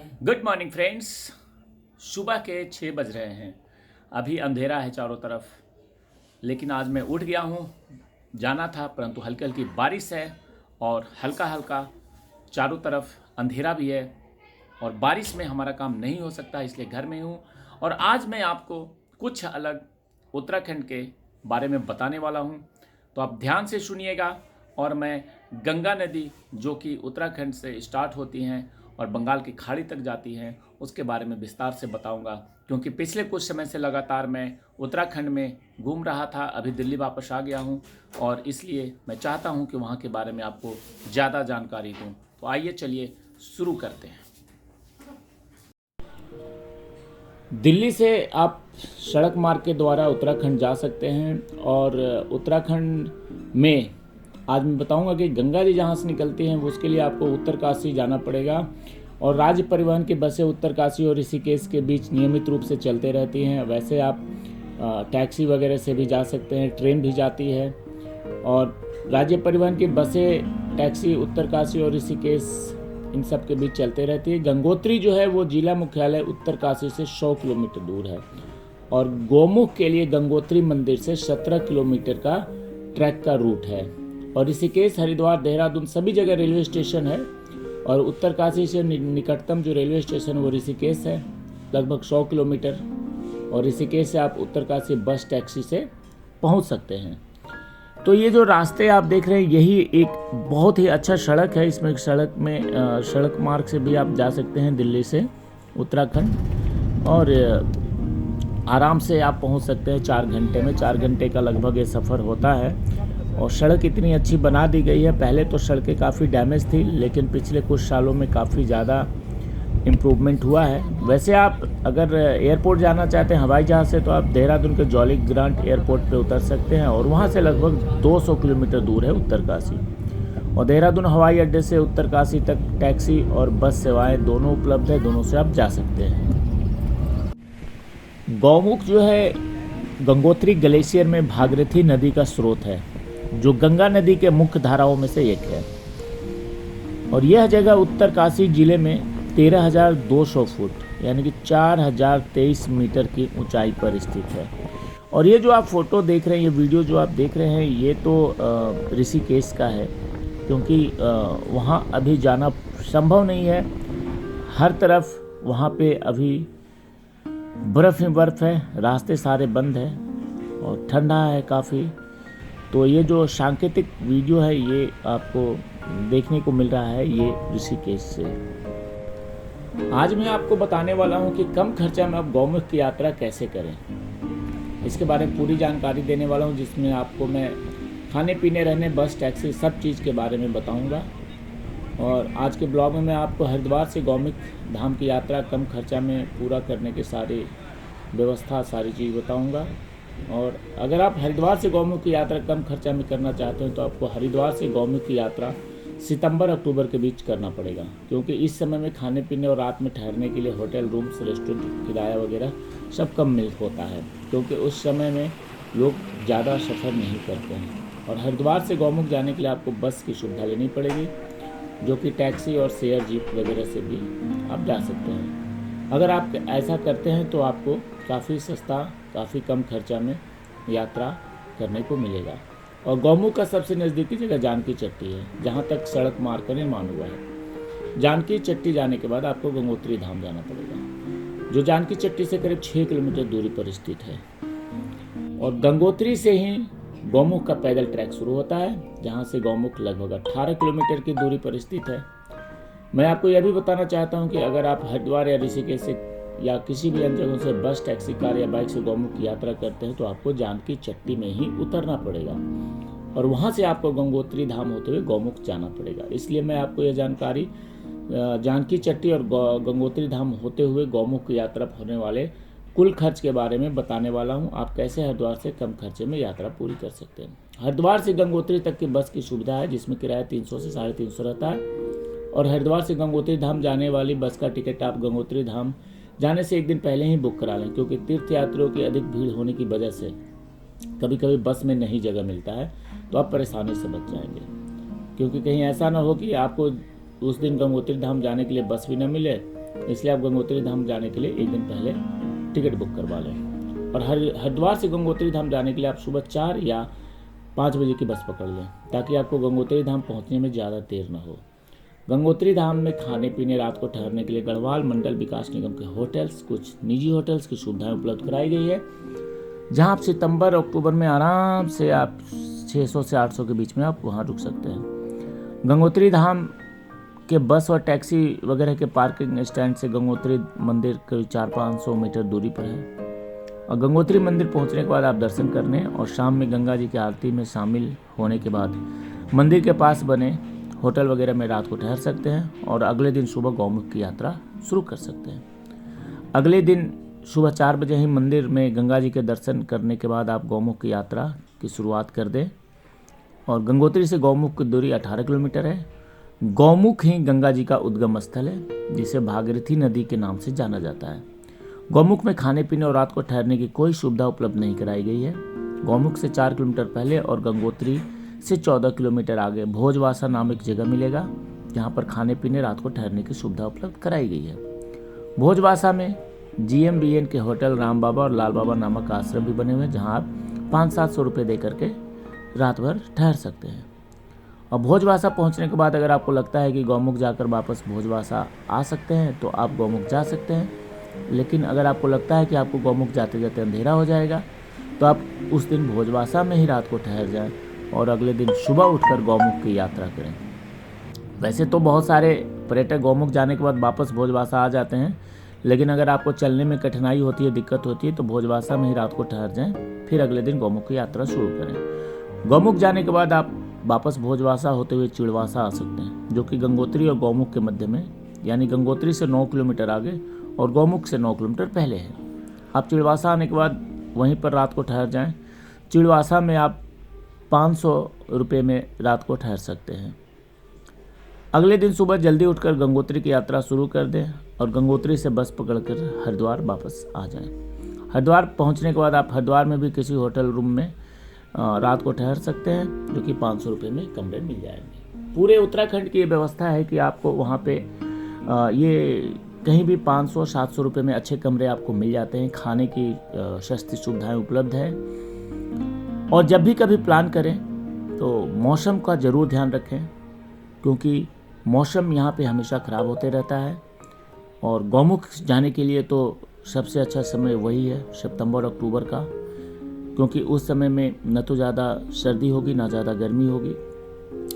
Good morning friends. सुबह के 6 बज रहे हैं। अभी अंधेरा है चारों तरफ, लेकिन आज मैं उठ गया हूँ। जाना था परंतु हल्की हल्की बारिश है और हल्का हल्का चारों तरफ अंधेरा भी है और बारिश में हमारा काम नहीं हो सकता, इसलिए घर में हूँ। और आज मैं आपको कुछ अलग उत्तराखंड के बारे में बताने वाला हूँ, तो आप ध्यान से सुनिएगा। और मैं गंगा नदी जो कि उत्तराखंड से स्टार्ट होती हैं और बंगाल की खाड़ी तक जाती हैं, उसके बारे में विस्तार से बताऊंगा। क्योंकि पिछले कुछ समय से लगातार मैं उत्तराखंड में घूम रहा था, अभी दिल्ली वापस आ गया हूं और इसलिए मैं चाहता हूं कि वहां के बारे में आपको ज़्यादा जानकारी दूं। तो आइए चलिए शुरू करते हैं। दिल्ली से आप सड़क मार्ग के द्वारा उत्तराखंड जा सकते हैं और उत्तराखंड में आज मैं बताऊंगा कि गंगा जी जहाँ से निकलती हैं वो उसके लिए आपको उत्तरकाशी जाना पड़ेगा। और राज्य परिवहन की बसें उत्तरकाशी और ऋषिकेश के बीच नियमित रूप से चलते रहती हैं। वैसे आप टैक्सी वगैरह से भी जा सकते हैं, ट्रेन भी जाती है। और राज्य परिवहन की बसें टैक्सी उत्तरकाशी और ऋषिकेश इन सब के बीच चलते रहती है। गंगोत्री जो है वो जिला मुख्यालय उत्तरकाशी से 100 किलोमीटर दूर है और गौमुख के लिए गंगोत्री मंदिर से 17 किलोमीटर का ट्रैक का रूट है। और ऋषिकेश, हरिद्वार, देहरादून सभी जगह रेलवे स्टेशन है। और उत्तरकाशी से निकटतम जो रेलवे स्टेशन वो ऋषिकेश है, लगभग 100 किलोमीटर। और ऋषिकेश से आप उत्तरकाशी बस टैक्सी से पहुंच सकते हैं। तो ये जो रास्ते आप देख रहे हैं यही एक बहुत ही अच्छा सड़क है। इसमें सड़क मार्ग से भी आप जा सकते हैं दिल्ली से उत्तराखंड और आराम से आप पहुंच सकते हैं 4 घंटे में। 4 घंटे का लगभग ये सफ़र होता है। और सड़क इतनी अच्छी बना दी गई है। पहले तो सड़कें काफ़ी डैमेज थी, लेकिन पिछले कुछ सालों में काफ़ी ज़्यादा इम्प्रूवमेंट हुआ है। वैसे आप अगर एयरपोर्ट जाना चाहते हैं हवाई जहाज़ से, तो आप देहरादून के जॉली ग्रांट एयरपोर्ट पे उतर सकते हैं और वहाँ से लगभग 200 किलोमीटर दूर है उत्तरकाशी। और देहरादून हवाई अड्डे से उत्तरकाशी तक टैक्सी और बस सेवाएँ दोनों उपलब्ध है, दोनों से आप जा सकते हैं। गौमुख जो है गंगोत्री ग्लेशियर में भागीरथी नदी का स्रोत है, जो गंगा नदी के मुख्य धाराओं में से एक है। और यह जगह उत्तरकाशी जिले में 13,200 फुट यानी कि 4,023 मीटर की ऊंचाई पर स्थित है। और ये जो आप फोटो देख रहे हैं, ये वीडियो जो आप देख रहे हैं, ये तो ऋषिकेश का है, क्योंकि वहाँ अभी जाना संभव नहीं है। हर तरफ वहाँ पे अभी बर्फ़ ही बर्फ़ है, रास्ते सारे बंद हैं और ठंडा है काफ़ी। तो ये जो सांकेतिक वीडियो है ये आपको देखने को मिल रहा है ये ऋषिकेश से। आज मैं आपको बताने वाला हूँ कि कम खर्चा में आप गौमुख की यात्रा कैसे करें, इसके बारे में पूरी जानकारी देने वाला हूँ, जिसमें आपको मैं खाने पीने, रहने, बस, टैक्सी सब चीज़ के बारे में बताऊँगा। और आज के ब्लॉग में मैं आपको हरिद्वार से गौमुख धाम की यात्रा कम खर्चा में पूरा करने की सारी व्यवस्था, सारी चीज़ बताऊँगा। और अगर आप हरिद्वार से गौमुख की यात्रा कम खर्चा में करना चाहते हैं तो आपको हरिद्वार से गौमुख की यात्रा सितंबर-अक्टूबर के बीच करना पड़ेगा, क्योंकि इस समय में खाने पीने और रात में ठहरने के लिए होटल रूम्स, रेस्टोरेंट किराया वगैरह सब कम मिल होता है, क्योंकि उस समय में लोग ज़्यादा सफ़र नहीं करते हैं। और हरिद्वार से गौमुख जाने के लिए आपको बस की सुविधा लेनी पड़ेगी, जो कि टैक्सी और शेयर जीप वगैरह से भी आप जा सकते हैं। अगर आप ऐसा करते हैं तो आपको काफ़ी सस्ता, काफ़ी कम खर्चा में यात्रा करने को मिलेगा। और गौमुख का सबसे नज़दीकी जगह जानकी चट्टी है, जहाँ तक सड़क मार्ग का निर्माण हुआ है। जानकी चट्टी जाने के बाद आपको गंगोत्री धाम जाना पड़ेगा, जो जानकी चट्टी से करीब 6 किलोमीटर दूरी पर स्थित है। और गंगोत्री से ही गौमुख का पैदल ट्रैक शुरू होता है, जहाँ से गौमुख लगभग 18 किलोमीटर की दूरी पर स्थित है। मैं आपको यह भी बताना चाहता हूँ कि अगर आप हरिद्वार या ऋषिकेश से या किसी भी अन्य जगहों से बस, टैक्सी, कार या बाइक से गौमुख की यात्रा करते हैं तो आपको जानकी चट्टी में ही उतरना पड़ेगा और वहाँ से आपको गंगोत्री धाम होते हुए गौमुख जाना पड़ेगा। इसलिए मैं आपको यह जानकारी जानकी चट्टी और गंगोत्री धाम होते हुए गौमुख की यात्रा होने वाले कुल खर्च के बारे में बताने वाला हूँ। आप कैसे हरिद्वार से कम खर्चे में यात्रा पूरी कर सकते हैं। हरिद्वार से गंगोत्री तक की बस की सुविधा है, जिसमें किराया 300 से 350 रहता है। और हरिद्वार से गंगोत्री धाम जाने वाली बस का टिकट आप गंगोत्री धाम जाने से एक दिन पहले ही बुक करा लें, क्योंकि तीर्थ यात्रियों की अधिक भीड़ होने की वजह से कभी कभी बस में नहीं जगह मिलता है, तो आप परेशानी से बच जाएंगे। क्योंकि कहीं ऐसा ना हो कि आपको उस दिन गंगोत्री धाम जाने के लिए बस भी न मिले इसलिए आप गंगोत्री धाम जाने के लिए एक दिन पहले टिकट बुक करवा लें। और हरिद्वार से गंगोत्री धाम जाने के लिए आप सुबह 4 या 5 बजे की बस पकड़ लें, ताकि आपको गंगोत्री धाम पहुंचने में ज़्यादा देर न हो। गंगोत्री धाम में खाने पीने, रात को ठहरने के लिए गढ़वाल मंडल विकास निगम के होटल्स, कुछ निजी होटल्स की सुविधाएं उपलब्ध कराई गई है, जहां आप सितंबर अक्टूबर में आराम से आप 600 से 800 के बीच में आप वहां रुक सकते हैं। गंगोत्री धाम के बस और टैक्सी वगैरह के पार्किंग स्टैंड से गंगोत्री मंदिर करीब 400-500 मीटर दूरी पर है। और गंगोत्री मंदिर पहुंचने के बाद आप दर्शन करने और शाम में गंगा जी की आरती में शामिल होने के बाद मंदिर के पास बने होटल वगैरह में रात को ठहर सकते हैं और अगले दिन सुबह गौमुख की यात्रा शुरू कर सकते हैं। अगले दिन सुबह 4 बजे ही मंदिर में गंगा जी के दर्शन करने के बाद आप गौमुख की यात्रा की शुरुआत कर दें। और गंगोत्री से गौमुख की दूरी 18 किलोमीटर है। गौमुख ही गंगा जी का उद्गम स्थल है, जिसे भागीरथी नदी के नाम से जाना जाता है। गौमुख में खाने पीने और रात को ठहरने की कोई सुविधा उपलब्ध नहीं कराई गई है। गौमुख से 4 किलोमीटर पहले और गंगोत्री से 14 किलोमीटर आगे भोजवासा नामक जगह मिलेगा, जहाँ पर खाने पीने, रात को ठहरने की सुविधा उपलब्ध कराई गई है। भोजवासा में GMBN के होटल राम बाबा और लाल बाबा नामक आश्रम भी बने हुए हैं, जहाँ आप 500-700 रुपये दे करके रात भर ठहर सकते हैं। और भोजवासा पहुंचने के बाद अगर आपको लगता है कि गौमुख जाकर वापस भोजवासा आ सकते हैं तो आप गौमुख जा सकते हैं। लेकिन अगर आपको लगता है कि आपको गौमुख जाते जाते अंधेरा हो जाएगा तो आप उस दिन भोजवासा में ही रात को ठहर जाएं और अगले दिन सुबह उठकर गौमुख की यात्रा करें। वैसे तो बहुत सारे पर्यटक गौमुख जाने के बाद वापस भोजवासा आ जाते हैं, लेकिन अगर आपको चलने में कठिनाई होती है, दिक्कत होती है, तो भोजवासा में ही रात को ठहर जाएं, फिर अगले दिन गौमुख की यात्रा शुरू करें। गौमुख जाने के बाद आप वापस भोजवासा होते हुए चिड़वासा आ सकते हैं, जो कि गंगोत्री और गौमुख के मध्य में, यानी गंगोत्री से 9 किलोमीटर आगे और गौमुख से 9 किलोमीटर पहले है। आप चिड़वासा आने के बाद वहीं पर रात को ठहर जाएं। चिड़वासा में आप 500 रुपये में रात को ठहर सकते हैं। अगले दिन सुबह जल्दी उठकर गंगोत्री की यात्रा शुरू कर दें और गंगोत्री से बस पकड़कर हरिद्वार वापस आ जाएं। हरिद्वार पहुंचने के बाद आप हरिद्वार में भी किसी होटल रूम में रात को ठहर सकते हैं, जो कि 500 रुपये में कमरे मिल जाएंगे। पूरे उत्तराखंड की ये व्यवस्था है कि आपको वहाँ पे ये कहीं भी 500-700 रुपये में अच्छे कमरे आपको मिल जाते हैं। खाने की सस्ती सुविधाएं उपलब्ध है। और जब भी कभी प्लान करें तो मौसम का ज़रूर ध्यान रखें, क्योंकि मौसम यहाँ पे हमेशा ख़राब होते रहता है। और गौमुख जाने के लिए तो सबसे अच्छा समय वही है सितंबर अक्टूबर का, क्योंकि उस समय में न तो ज़्यादा सर्दी होगी ना ज़्यादा गर्मी होगी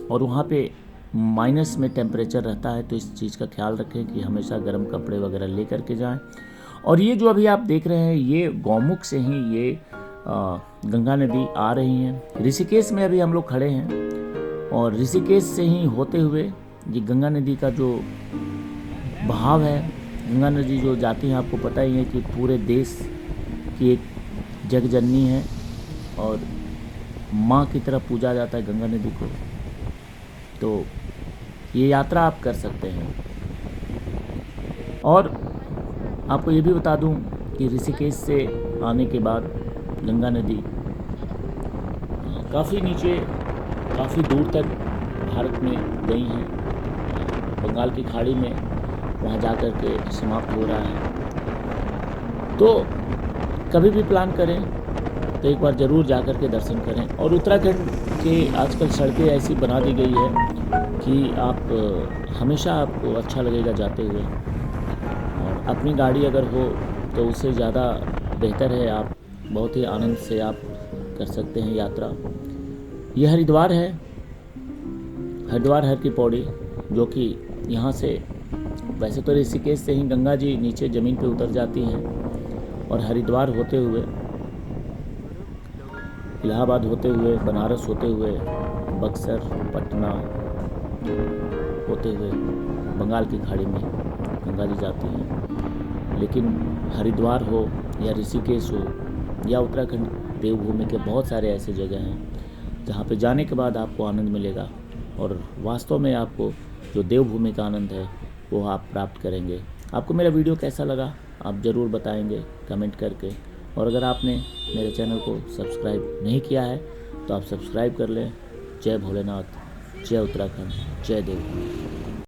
और वहाँ पे माइनस में टेम्परेचर रहता है। तो इस चीज़ का ख्याल रखें कि हमेशा गर्म कपड़े वगैरह ले करके जाएं। और ये जो अभी आप देख रहे हैं, ये गौमुख से ही ये गंगा नदी आ रही हैं। ऋषिकेश में अभी हम लोग खड़े हैं और ऋषिकेश से ही होते हुए ये गंगा नदी का जो बहाव है, गंगा नदी जो जाती है, आपको पता ही है कि पूरे देश की एक जगजननी है और माँ की तरह पूजा जाता है गंगा नदी को। तो ये यात्रा आप कर सकते हैं। और आपको ये भी बता दूं कि ऋषिकेश से आने के बाद गंगा नदी काफ़ी नीचे, काफ़ी दूर तक भारत में गई हैं। बंगाल की खाड़ी में वहाँ जा कर के समाप्त हो रहा है। तो कभी भी प्लान करें तो एक बार ज़रूर जा कर के दर्शन करें। और उत्तराखंड के आजकल सड़कें ऐसी बना दी गई है कि आप हमेशा आपको अच्छा लगेगा जाते हुए। और अपनी गाड़ी अगर हो तो उससे ज़्यादा बेहतर है, आप बहुत ही आनंद से आप कर सकते हैं यात्रा। यह हरिद्वार है, हरिद्वार हर की पौड़ी, जो कि यहाँ से वैसे तो ऋषिकेश से ही गंगा जी नीचे ज़मीन पे उतर जाती हैं और हरिद्वार होते हुए, इलाहाबाद होते हुए, बनारस होते हुए, बक्सर, पटना होते हुए बंगाल की खाड़ी में गंगा जी जाती हैं। लेकिन हरिद्वार हो या ऋषिकेश हो या उत्तराखंड देवभूमि के बहुत सारे ऐसे जगह हैं जहाँ पे जाने के बाद आपको आनंद मिलेगा और वास्तव में आपको जो देवभूमि का आनंद है वो आप प्राप्त करेंगे। आपको मेरा वीडियो कैसा लगा आप ज़रूर बताएंगे कमेंट करके। और अगर आपने मेरे चैनल को सब्सक्राइब नहीं किया है तो आप सब्सक्राइब कर लें। जय भोलेनाथ, जय उत्तराखंड, जय देवभूमि।